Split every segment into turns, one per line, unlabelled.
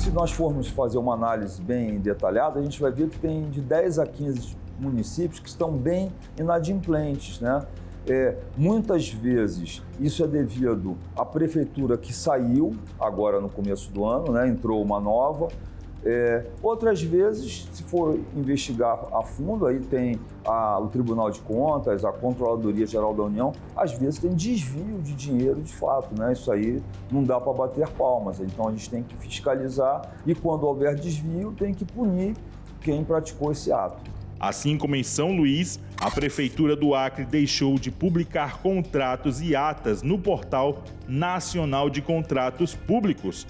se nós formos fazer uma análise bem detalhada, a gente vai ver que tem de 10 a 15 municípios que estão bem inadimplentes, né? Muitas vezes isso é devido à prefeitura que saiu agora no começo do ano, né? Entrou uma nova. Outras vezes, se for investigar a fundo, aí tem o Tribunal de Contas, a Controladoria Geral da União, às vezes tem desvio de dinheiro de fato, né? Isso aí não dá para bater palmas, então a gente tem que fiscalizar e quando houver desvio tem que punir quem praticou esse ato.
Assim como em São Luís, a Prefeitura do Acre deixou de publicar contratos e atas no Portal Nacional de Contratos Públicos.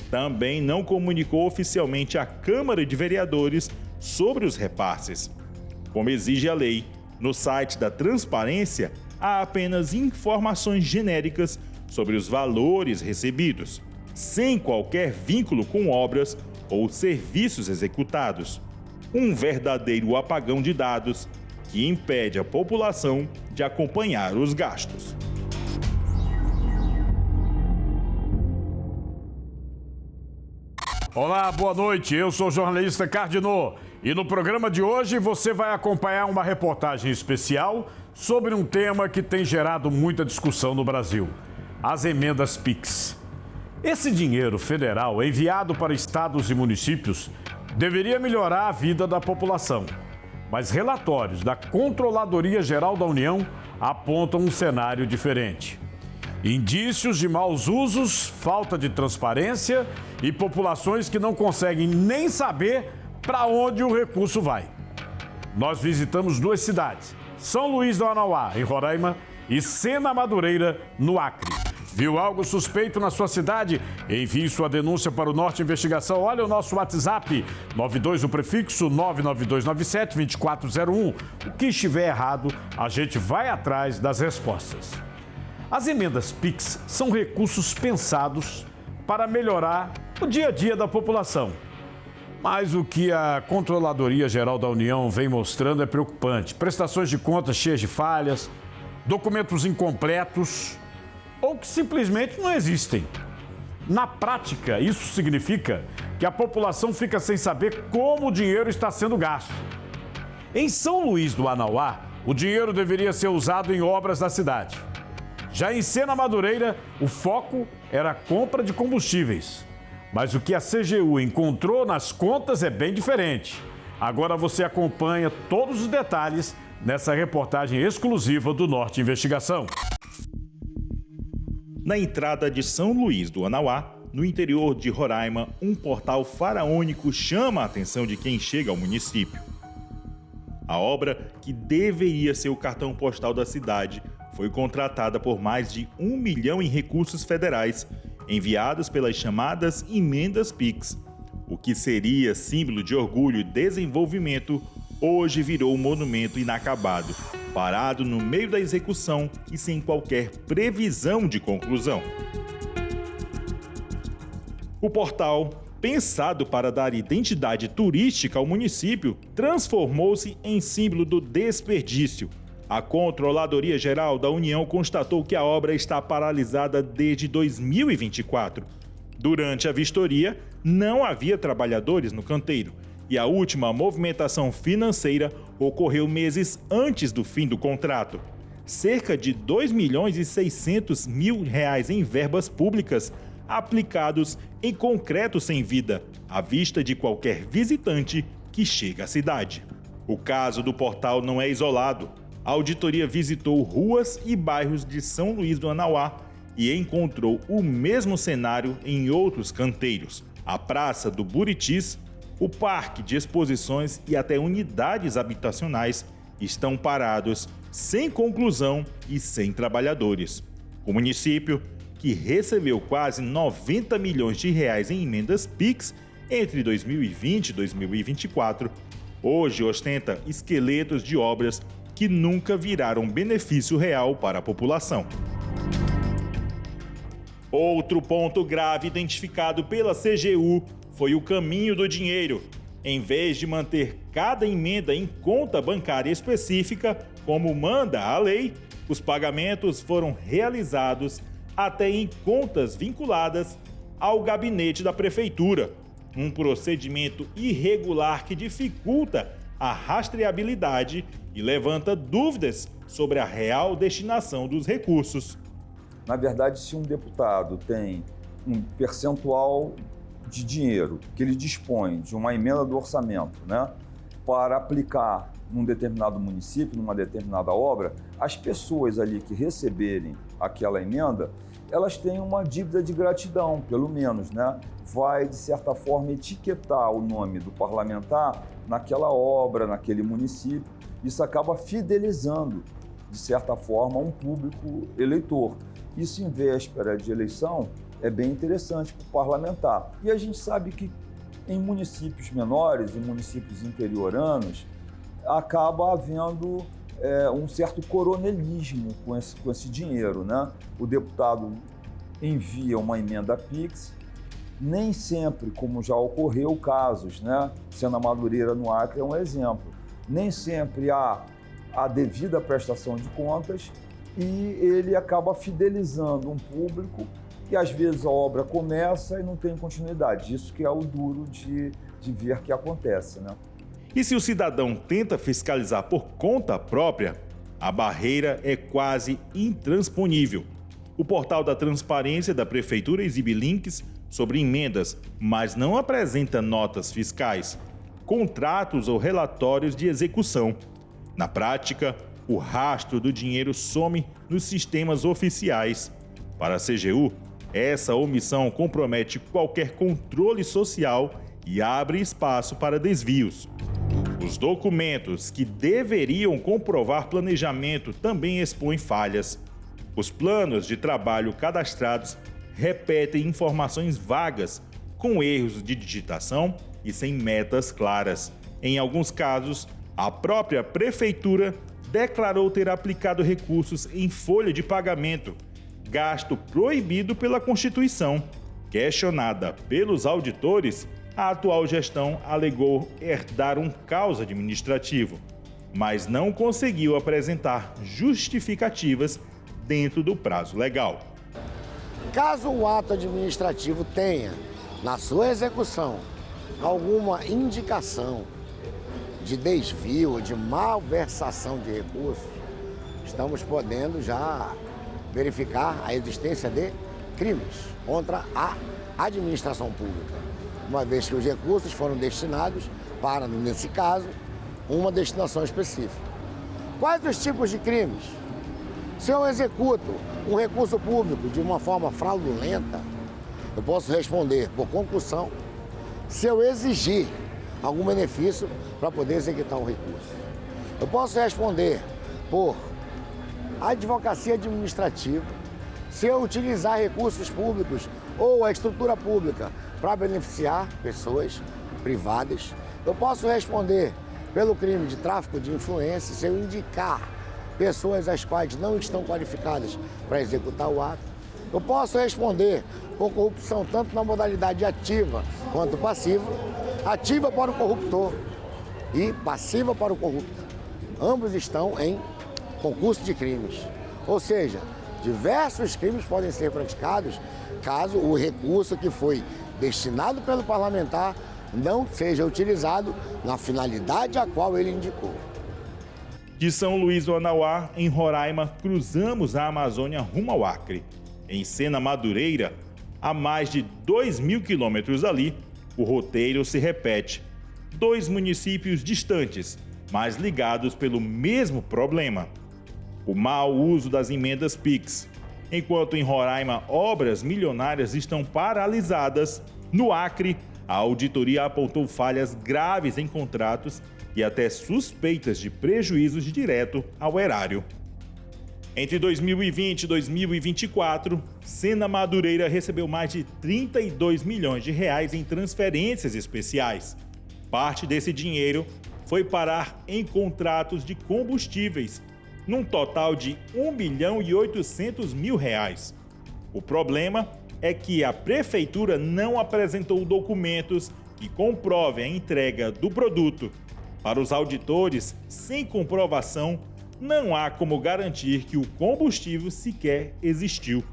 Também não comunicou oficialmente à Câmara de Vereadores sobre os repasses. Como exige a lei, no site da Transparência há apenas informações genéricas sobre os valores recebidos, sem qualquer vínculo com obras ou serviços executados. Um verdadeiro apagão de dados que impede a população de acompanhar os gastos.
Olá, boa noite. Eu sou o jornalista Cardinô e no programa de hoje você vai acompanhar uma reportagem especial sobre um tema que tem gerado muita discussão no Brasil: as emendas PIX. Esse dinheiro federal enviado para estados e municípios deveria melhorar a vida da população, mas relatórios da Controladoria Geral da União apontam um cenário diferente. Indícios de maus usos, falta de transparência e populações que não conseguem nem saber para onde o recurso vai. Nós visitamos duas cidades, São Luís do Anauá, em Roraima, e Sena Madureira, no Acre. Viu algo suspeito na sua cidade? Envie sua denúncia para o Norte Investigação. Olha o nosso WhatsApp, 92 o prefixo 99297-2401. O que estiver errado, a gente vai atrás das respostas. As emendas PIX são recursos pensados para melhorar o dia a dia da população. Mas o que a Controladoria Geral da União vem mostrando é preocupante. Prestações de contas cheias de falhas, documentos incompletos ou que simplesmente não existem. Na prática, isso significa que a população fica sem saber como o dinheiro está sendo gasto. Em São Luís do Anauá, o dinheiro deveria ser usado em obras da cidade. Já em Sena Madureira, o foco era a compra de combustíveis. Mas o que a CGU encontrou nas contas é bem diferente. Agora você acompanha todos os detalhes nessa reportagem exclusiva do Norte Investigação.
Na entrada de São Luís do Anauá, no interior de Roraima, um portal faraônico chama a atenção de quem chega ao município. A obra, que deveria ser o cartão postal da cidade, foi contratada por mais de 1 milhão em recursos federais, enviados pelas chamadas emendas PIX. O que seria símbolo de orgulho e desenvolvimento, hoje virou um monumento inacabado, parado no meio da execução e sem qualquer previsão de conclusão. O portal, pensado para dar identidade turística ao município, transformou-se em símbolo do desperdício. A Controladoria Geral da União constatou que a obra está paralisada desde 2024. Durante a vistoria, não havia trabalhadores no canteiro e a última movimentação financeira ocorreu meses antes do fim do contrato. Cerca de R$ 2.600.000 em verbas públicas aplicados em concreto sem vida, à vista de qualquer visitante que chega à cidade. O caso do portal não é isolado. A auditoria visitou ruas e bairros de São Luís do Anauá e encontrou o mesmo cenário em outros canteiros. A Praça do Buritis, o Parque de Exposições e até unidades habitacionais estão parados, sem conclusão e sem trabalhadores. O município, que recebeu quase 90 milhões de reais em emendas PIX entre 2020 e 2024, hoje ostenta esqueletos de obras que nunca viraram benefício real para a população. Outro ponto grave identificado pela CGU foi o caminho do dinheiro. Em vez de manter cada emenda em conta bancária específica, como manda a lei, os pagamentos foram realizados até em contas vinculadas ao gabinete da prefeitura. um procedimento irregular que dificulta a rastreabilidade e levanta dúvidas sobre a real destinação dos recursos.
Na verdade, se um deputado tem um percentual de dinheiro que ele dispõe de uma emenda do orçamento, né, para aplicar num determinado município, numa determinada obra, as pessoas ali que receberem aquela emenda, elas têm uma dívida de gratidão, pelo menos, né? Vai, de certa forma, etiquetar o nome do parlamentar naquela obra, naquele município. Isso acaba fidelizando, de certa forma, um público eleitor. Isso, em véspera de eleição, é bem interessante para o parlamentar. E a gente sabe que em municípios menores, em municípios interioranos, acaba havendo um certo coronelismo com esse dinheiro, né? O deputado envia uma emenda PIX, nem sempre, como já ocorreu casos, né? Sena Madureira no Acre é um exemplo, nem sempre há a devida prestação de contas e ele acaba fidelizando um público e às vezes a obra começa e não tem continuidade. Isso que é o duro de ver que acontece, né?
E se o cidadão tenta fiscalizar por conta própria, a barreira é quase intransponível. O portal da transparência da Prefeitura exibe links sobre emendas, mas não apresenta notas fiscais, contratos ou relatórios de execução. Na prática, o rastro do dinheiro some nos sistemas oficiais. Para a CGU, essa omissão compromete qualquer controle social e abre espaço para desvios. Os documentos que deveriam comprovar planejamento também expõem falhas. Os planos de trabalho cadastrados repetem informações vagas, com erros de digitação e sem metas claras. Em alguns casos, a própria Prefeitura declarou ter aplicado recursos em folha de pagamento, gasto proibido pela Constituição. Questionada pelos auditores, a atual gestão alegou herdar um caos administrativo, mas não conseguiu apresentar justificativas dentro do prazo legal.
Caso o ato administrativo tenha, na sua execução, alguma indicação de desvio, de malversação de recursos, estamos podendo já verificar a existência de crimes contra a administração pública, uma vez que os recursos foram destinados para, nesse caso, uma destinação específica. Quais os tipos de crimes? Se eu executo um recurso público de uma forma fraudulenta, eu posso responder por concussão se eu exigir algum benefício para poder executar o recurso. Eu posso responder por advocacia administrativa se eu utilizar recursos públicos ou a estrutura pública para beneficiar pessoas privadas. Eu posso responder pelo crime de tráfico de influência se eu indicar pessoas as quais não estão qualificadas para executar o ato. Eu posso responder por corrupção tanto na modalidade ativa quanto passiva, ativa para o corruptor e passiva para o corrupto. Ambos estão em concurso de crimes. Ou seja, diversos crimes podem ser praticados caso o recurso que foi destinado pelo parlamentar não seja utilizado na finalidade a qual ele indicou.
De São Luís do Anauá, em Roraima, cruzamos a Amazônia rumo ao Acre. Em Sena Madureira, a mais de 2.000 quilômetros dali, o roteiro se repete. 2 municípios distantes, mas ligados pelo mesmo problema: o mau uso das emendas PIX. Enquanto em Roraima obras milionárias estão paralisadas, no Acre a auditoria apontou falhas graves em contratos e até suspeitas de prejuízos direto ao erário. Entre 2020 e 2024, Sena Madureira recebeu mais de 32 milhões de reais em transferências especiais. Parte desse dinheiro foi parar em contratos de combustíveis, num total de R$1.800.000. O problema é que a Prefeitura não apresentou documentos que comprovem a entrega do produto. Para os auditores, sem comprovação, não há como garantir que o combustível sequer existiu.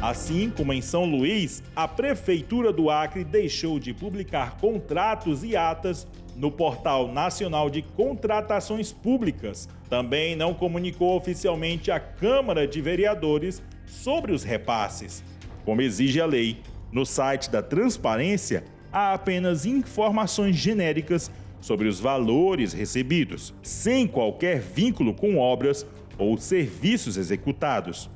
Assim como em São Luís, a Prefeitura do Acre deixou de publicar contratos e atas no Portal Nacional de Contratações Públicas. Também não comunicou oficialmente à Câmara de Vereadores sobre os repasses. Como exige a lei, no site da Transparência há apenas informações genéricas sobre os valores recebidos, sem qualquer vínculo com obras ou serviços executados.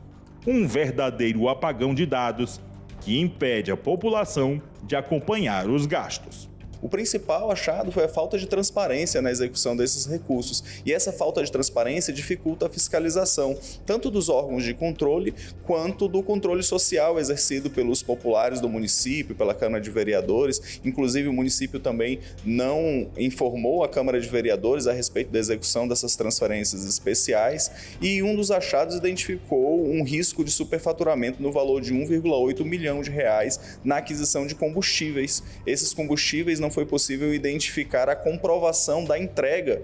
Um verdadeiro apagão de dados que impede a população de acompanhar os gastos.
O principal achado foi a falta de transparência na execução desses recursos. E essa falta de transparência dificulta a fiscalização, tanto dos órgãos de controle, quanto do controle social exercido pelos populares do município, pela Câmara de Vereadores. Inclusive, o município também não informou a Câmara de Vereadores a respeito da execução dessas transferências especiais. E um dos achados identificou um risco de superfaturamento no valor de 1,8 milhão de reais na aquisição de combustíveis. Esses combustíveis não foi possível identificar a comprovação da entrega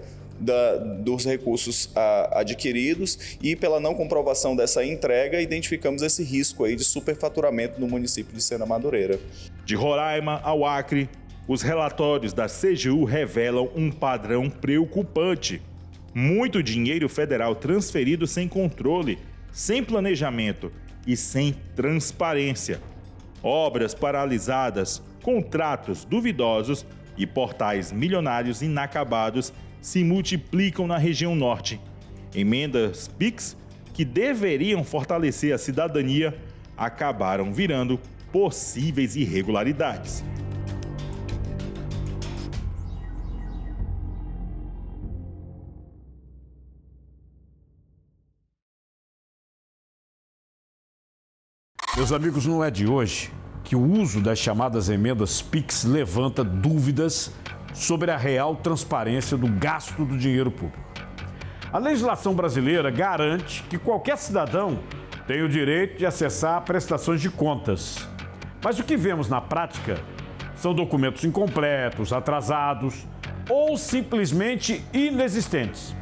dos recursos adquiridos e pela não comprovação dessa entrega, identificamos esse risco aí de superfaturamento no município de Sena Madureira.
De Roraima ao Acre, os relatórios da CGU revelam um padrão preocupante. Muito dinheiro federal transferido sem controle, sem planejamento e sem transparência. Obras paralisadas, contratos duvidosos e portais milionários inacabados se multiplicam na região norte. Emendas PIX, que deveriam fortalecer a cidadania, acabaram virando possíveis irregularidades.
Meus amigos, não é de hoje que o uso das chamadas emendas PIX levanta dúvidas sobre a real transparência do gasto do dinheiro público. A legislação brasileira garante que qualquer cidadão tem o direito de acessar prestações de contas. Mas o que vemos na prática são documentos incompletos, atrasados ou simplesmente inexistentes.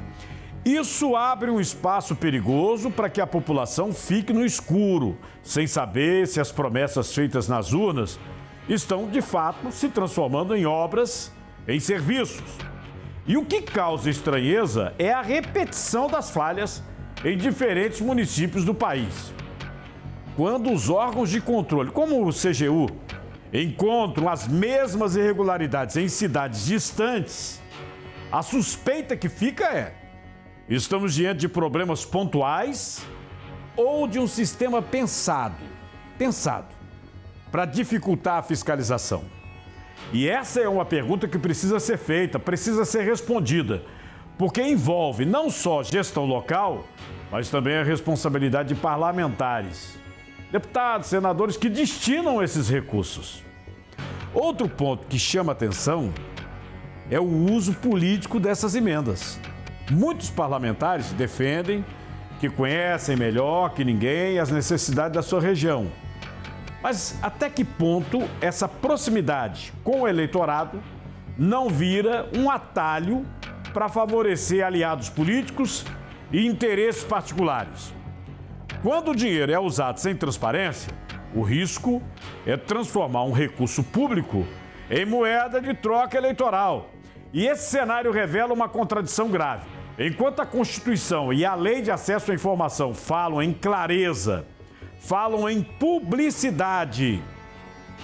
Isso abre um espaço perigoso para que a população fique no escuro, sem saber se as promessas feitas nas urnas estão, de fato, se transformando em obras, em serviços. E o que causa estranheza é a repetição das falhas em diferentes municípios do país. Quando os órgãos de controle, como o CGU, encontram as mesmas irregularidades em cidades distantes, a suspeita que fica é: estamos diante de problemas pontuais ou de um sistema pensado para dificultar a fiscalização? E essa é uma pergunta que precisa ser feita, precisa ser respondida, porque envolve não só gestão local, mas também a responsabilidade de parlamentares, deputados, senadores que destinam esses recursos. Outro ponto que chama atenção é o uso político dessas emendas. Muitos parlamentares defendem que conhecem melhor que ninguém as necessidades da sua região. Mas até que ponto essa proximidade com o eleitorado não vira um atalho para favorecer aliados políticos e interesses particulares? Quando o dinheiro é usado sem transparência, o risco é transformar um recurso público em moeda de troca eleitoral. E esse cenário revela uma contradição grave. Enquanto a Constituição e a Lei de Acesso à Informação falam em clareza, falam em publicidade,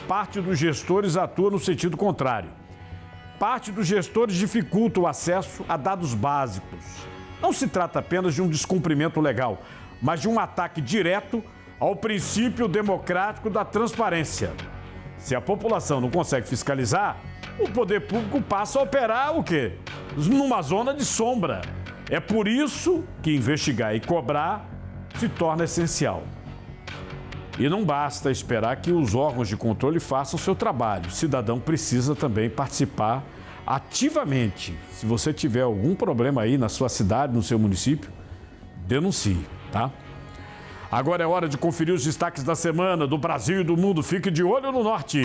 parte dos gestores atua no sentido contrário. Parte dos gestores dificulta o acesso a dados básicos. Não se trata apenas de um descumprimento legal, mas de um ataque direto ao princípio democrático da transparência. Se a população não consegue fiscalizar, o poder público passa a operar o quê? Numa zona de sombra. É por isso que investigar e cobrar se torna essencial. E não basta esperar que os órgãos de controle façam o seu trabalho. O cidadão precisa também participar ativamente. Se você tiver algum problema aí na sua cidade, no seu município, denuncie, tá? Agora é hora de conferir os destaques da semana do Brasil e do mundo. Fique de olho no norte.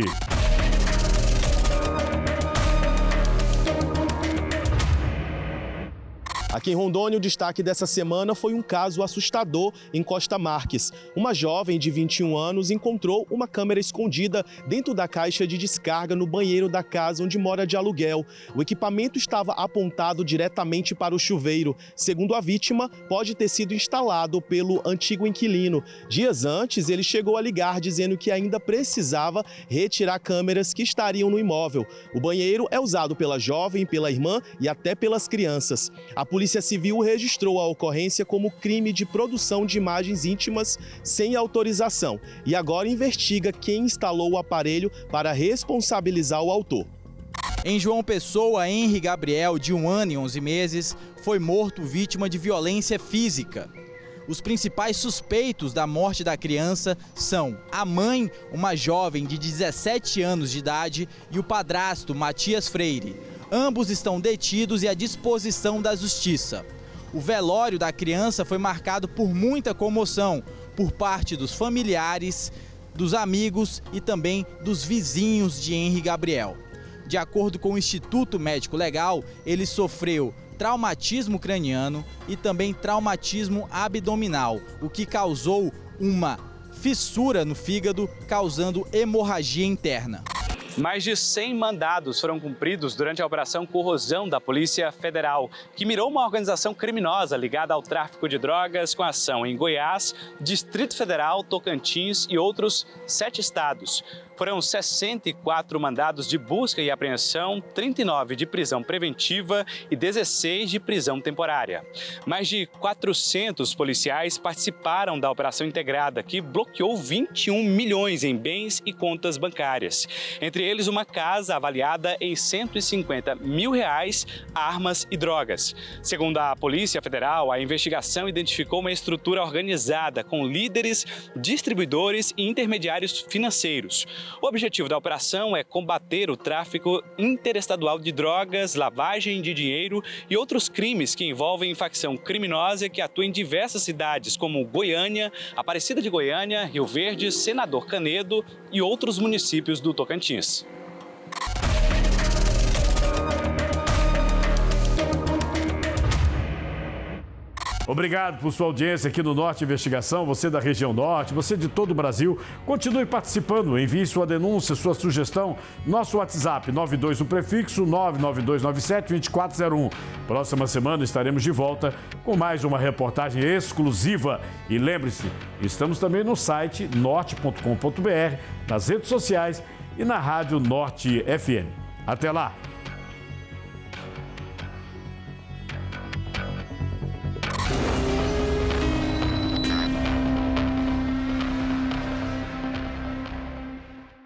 Aqui em Rondônia, o destaque dessa semana foi um caso assustador em Costa Marques. Uma jovem de 21 anos encontrou uma câmera escondida dentro da caixa de descarga no banheiro da casa onde mora de aluguel. O equipamento estava apontado diretamente para o chuveiro. Segundo a vítima, pode ter sido instalado pelo antigo inquilino. Dias antes, ele chegou a ligar dizendo que ainda precisava retirar câmeras que estariam no imóvel. O banheiro é usado pela jovem, pela irmã e até pelas crianças. A Polícia Civil registrou a ocorrência como crime de produção de imagens íntimas sem autorização e agora investiga quem instalou o aparelho para responsabilizar o autor.
Em João Pessoa, Henry Gabriel, de 1 ano e 11 meses, foi morto vítima de violência física. Os principais suspeitos da morte da criança são a mãe, uma jovem de 17 anos de idade, e o padrasto, Matias Freire. Ambos estão detidos e à disposição da justiça. O velório da criança foi marcado por muita comoção por parte dos familiares, dos amigos e também dos vizinhos de Henry Gabriel. De acordo com o Instituto Médico Legal, ele sofreu traumatismo craniano e também traumatismo abdominal, o que causou uma fissura no fígado, causando hemorragia interna.
Mais de 100 mandados foram cumpridos durante a Operação Corrosão da Polícia Federal, que mirou uma organização criminosa ligada ao tráfico de drogas com ação em Goiás, Distrito Federal, Tocantins e outros 7 estados. Foram 64 mandados de busca e apreensão, 39 de prisão preventiva e 16 de prisão temporária. Mais de 400 policiais participaram da operação integrada, que bloqueou 21 milhões em bens e contas bancárias. Entre eles, uma casa avaliada em R$150 mil, armas e drogas. Segundo a Polícia Federal, a investigação identificou uma estrutura organizada com líderes, distribuidores e intermediários financeiros. O objetivo da operação é combater o tráfico interestadual de drogas, lavagem de dinheiro e outros crimes que envolvem facção criminosa que atua em diversas cidades, como Goiânia, Aparecida de Goiânia, Rio Verde, Senador Canedo e outros municípios do Tocantins.
Obrigado por sua audiência aqui no Norte Investigação, você da região Norte, você de todo o Brasil. Continue participando, envie sua denúncia, sua sugestão. Nosso WhatsApp, 92 o prefixo 99297-2401. Próxima semana estaremos de volta com mais uma reportagem exclusiva. E lembre-se, estamos também no site norte.com.br, nas redes sociais e na Rádio Norte FM. Até lá!